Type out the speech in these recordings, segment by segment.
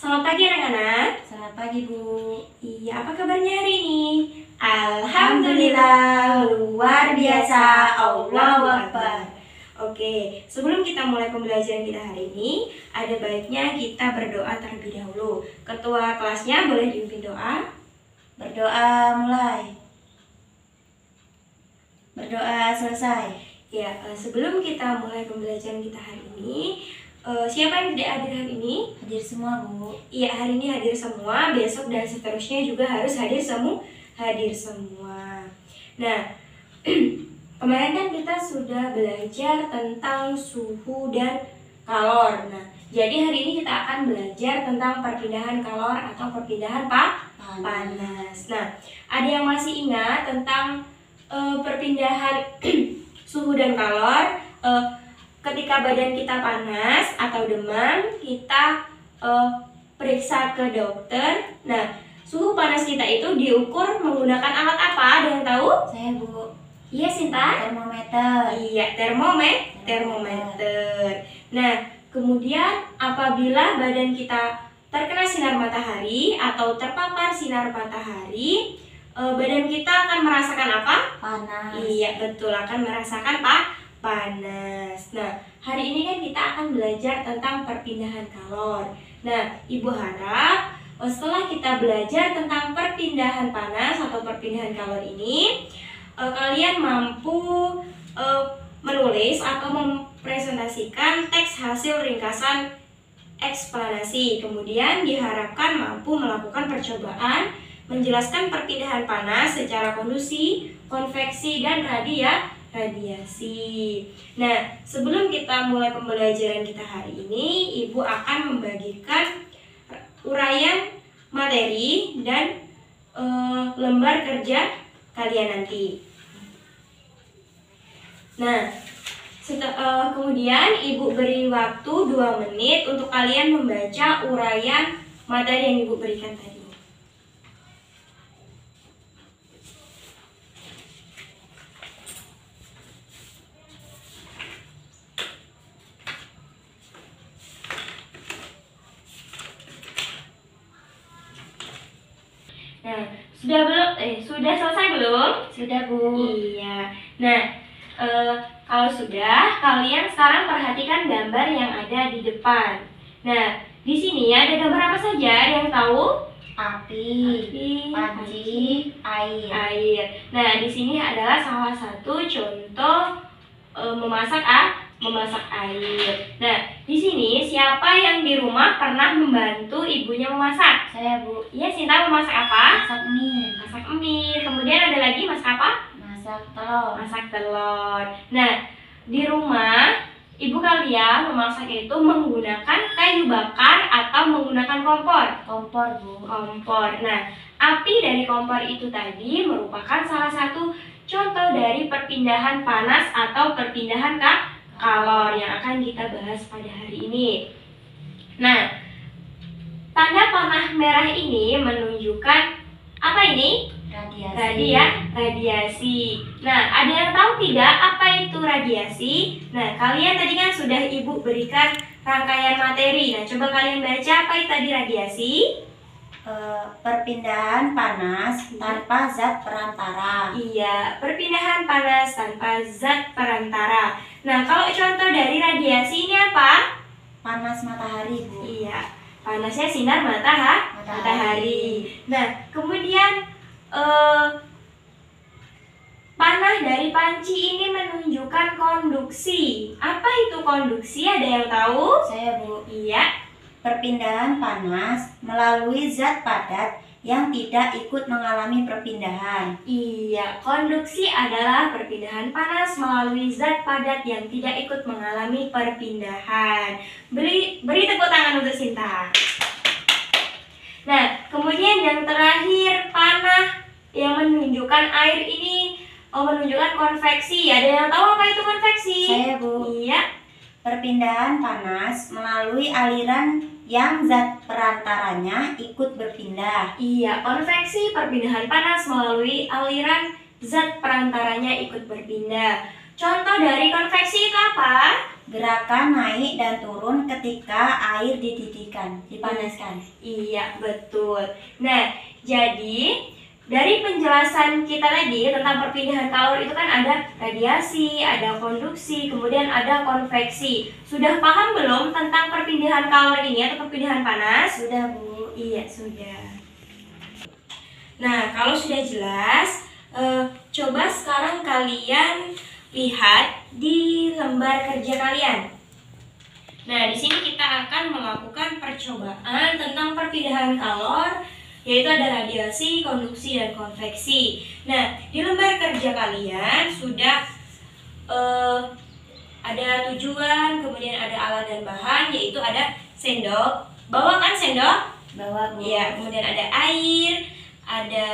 Selamat pagi anak-anak. Selamat pagi Bu. Iya, apa kabarnya hari ini? Alhamdulillah, luar biasa. Allahu Akbar. Oke, sebelum kita mulai pembelajaran kita hari ini, ada baiknya kita berdoa terlebih dahulu. Ketua kelasnya boleh dipimpin doa. Berdoa mulai. Berdoa selesai. Ya, sebelum kita mulai pembelajaran kita hari ini, siapa yang tidak hadir hari ini? Hadir semua Bu. Iya, hari ini hadir semua, besok dan seterusnya juga harus hadir semua. Nah, kemarin kan kita sudah belajar tentang suhu dan kalor. Nah, jadi hari ini kita akan belajar tentang perpindahan kalor atau perpindahan panas. Nah, ada yang masih ingat tentang perpindahan suhu dan kalor? Ketika badan kita panas atau demam, kita periksa ke dokter. Nah, suhu panas kita itu diukur menggunakan alat apa? Ada yang tahu? Saya Bu. Iya, Sinta? Termometer. Iya, termometer. Nah, kemudian apabila badan kita terkena sinar matahari atau terpapar sinar matahari, badan kita akan merasakan apa? Panas. Iya, betul, akan merasakan panas. Nah, hari ini kan kita akan belajar tentang perpindahan kalor. Nah, Ibu harap setelah kita belajar tentang perpindahan panas atau perpindahan kalor ini, kalian mampu menulis atau mempresentasikan teks hasil ringkasan eksplanasi. Kemudian diharapkan mampu melakukan percobaan menjelaskan perpindahan panas secara konduksi, konveksi, dan radiasi. Nah, sebelum kita mulai pembelajaran kita hari ini, Ibu akan membagikan uraian materi dan lembar kerja kalian nanti. Nah, kemudian Ibu beri waktu 2 menit untuk kalian membaca uraian materi yang Ibu berikan tadi. Nah, sudah selesai belum? Sudah Bu. Iya. Nah, kalau sudah, kalian sekarang perhatikan gambar yang ada di depan. Nah, di sini ada gambar apa saja? Ada yang tahu? Api, panci, air. Nah, di sini adalah salah satu contoh memasak air. Nah, di sini siapa yang di rumah pernah membantu ibunya memasak? Saya Bu. Iya, Sinta memasak apa? Masak mie. Masak mie. Kemudian ada lagi masak apa? Masak telur. Masak telur. Nah, di rumah ibu kalian memasak itu menggunakan kayu bakar atau menggunakan kompor? Kompor Bu. Kompor. Nah, api dari kompor itu tadi merupakan salah satu contoh dari perpindahan panas atau perpindahan kalor yang akan kita bahas pada hari ini. Nah, tanda panah merah ini menunjukkan apa ini? Radiasi. Nah, ada yang tahu tidak apa itu radiasi? Nah, kalian tadi kan sudah Ibu berikan rangkaian materi. Nah, coba kalian baca apa itu tadi radiasi? Perpindahan panas tanpa zat perantara. Iya, perpindahan panas tanpa zat perantara. Nah, kalau contoh dari radiasi ini apa? Panas matahari Bu. Iya, panasnya sinar matahari. Nah, kemudian panah dari panci ini menunjukkan konduksi. Apa itu konduksi? Ada yang tahu? Saya Bu. Iya. Perpindahan panas melalui zat padat yang tidak ikut mengalami perpindahan. Iya, konduksi adalah perpindahan panas melalui zat padat yang tidak ikut mengalami perpindahan. Beri tepuk tangan untuk Sinta. Nah, kemudian yang terakhir, panah yang menunjukkan air ini menunjukkan konveksi. Ada yang tahu apa itu konveksi? Saya Bu. Iya. Perpindahan panas melalui aliran yang zat perantaranya ikut berpindah. Iya, konveksi perpindahan panas melalui aliran zat perantaranya ikut berpindah. Contoh dari konveksi itu apa? Gerakan naik dan turun ketika air dididihkan, dipanaskan. Iya, betul. Nah, jadi dari penjelasan kita tadi tentang perpindahan kalor itu kan ada radiasi, ada konduksi, kemudian ada konveksi. Sudah paham belum tentang perpindahan kalor ini atau perpindahan panas? Sudah, Bu. Iya, sudah. Nah, kalau sudah jelas, coba sekarang kalian lihat di lembar kerja kalian. Nah, di sini kita akan melakukan percobaan tentang perpindahan kalor, yaitu ada radiasi, konduksi, dan konveksi. Nah, di lembar kerja kalian sudah ada tujuan, kemudian ada alat dan bahan, yaitu ada sendok. Bawa kan sendok? Bawa, Bu. Iya, kemudian ada air, ada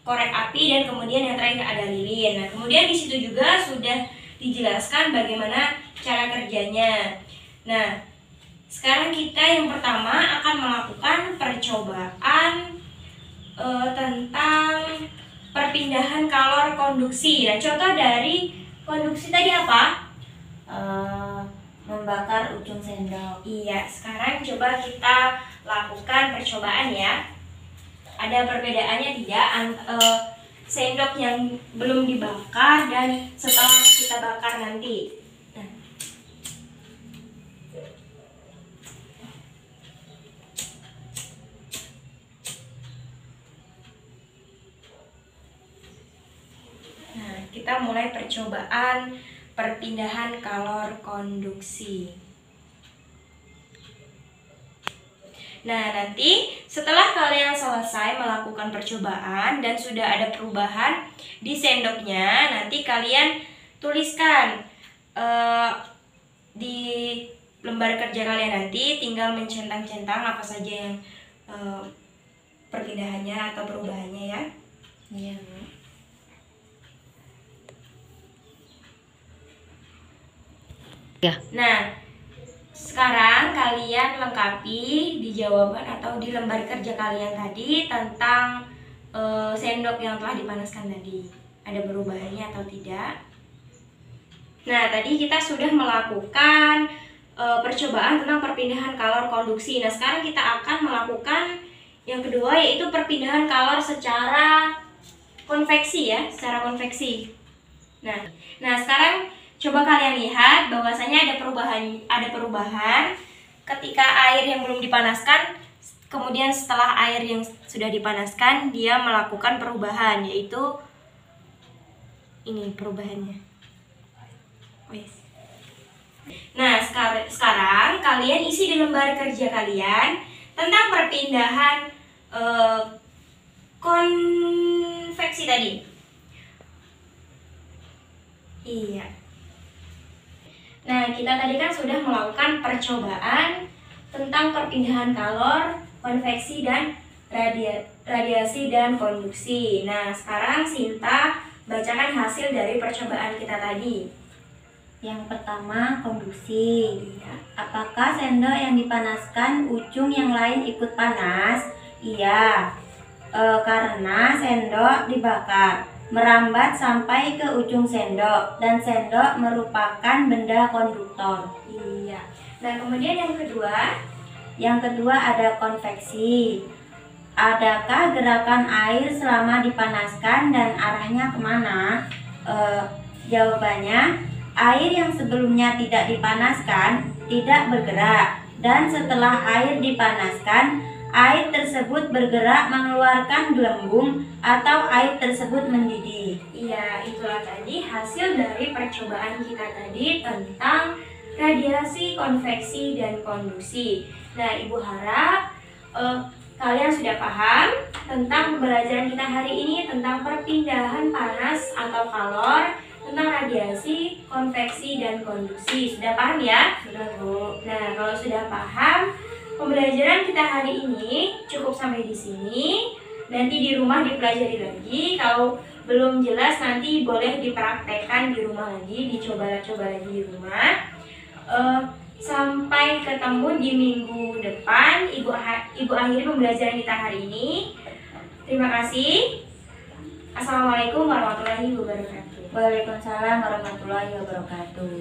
korek api, dan kemudian yang terakhir ada lilin. Nah, kemudian di situ juga sudah dijelaskan bagaimana cara kerjanya. Nah, sekarang kita yang pertama akan melakukan percobaan tentang perpindahan kalor konduksi. Nah, contoh dari konduksi tadi apa? Membakar ujung sendok. Iya, sekarang coba kita lakukan percobaan ya. Ada perbedaannya tidak sendok yang belum dibakar dan setelah kita bakar nanti. Nah, kita mulai percobaan perpindahan kalor konduksi. Nah, nanti setelah kalian selesai melakukan percobaan dan sudah ada perubahan di sendoknya, nanti kalian tuliskan di lembar kerja kalian, nanti tinggal mencentang-centang apa saja yang perpindahannya atau perubahannya ya. Iya, Bu. Ya. Nah, sekarang kalian lengkapi di jawaban atau di lembar kerja kalian tadi tentang sendok yang telah dipanaskan tadi. Ada perubahannya atau tidak? Nah, tadi kita sudah melakukan percobaan tentang perpindahan kalor konduksi. Nah, sekarang kita akan melakukan yang kedua, yaitu perpindahan kalor secara konveksi ya, secara konveksi. Nah, sekarang coba kalian lihat bahwasanya ada perubahan ketika air yang belum dipanaskan, kemudian setelah air yang sudah dipanaskan dia melakukan perubahan, yaitu ini perubahannya. Nah, sekarang kalian isi di lembar kerja kalian tentang perpindahan konveksi tadi. Iya. Nah, kita tadi kan sudah melakukan percobaan tentang perpindahan kalor, konveksi, dan radiasi dan konduksi. Nah, sekarang Sinta bacakan hasil dari percobaan kita tadi. Yang pertama, konduksi. Apakah sendok yang dipanaskan ujung yang lain ikut panas? Iya, karena sendok dibakar, merambat sampai ke ujung sendok, dan sendok merupakan benda konduktor. Iya. Nah, kemudian yang kedua? Yang kedua ada konveksi. Adakah gerakan air selama dipanaskan dan arahnya kemana? Jawabannya, air yang sebelumnya tidak dipanaskan tidak bergerak, dan setelah air dipanaskan, air tersebut bergerak mengeluarkan gelembung atau air tersebut mendidih. Iya, itulah tadi hasil dari percobaan kita tadi tentang radiasi, konveksi, dan konduksi. Nah, Ibu harap kalian sudah paham tentang pembelajaran kita hari ini tentang perpindahan panas atau kalor, tentang radiasi, konveksi, dan konduksi. Sudah paham ya? Sudah, Bu. Nah, kalau sudah paham, pembelajaran kita hari ini cukup sampai di sini. Nanti di rumah dipelajari lagi. Kalau belum jelas nanti boleh dipraktekkan di rumah lagi, dicoba-coba lagi di rumah. Sampai ketemu di minggu depan. Ibu akhiri pembelajaran kita hari ini. Terima kasih. Assalamualaikum warahmatullahi wabarakatuh. Waalaikumsalam warahmatullahi wabarakatuh.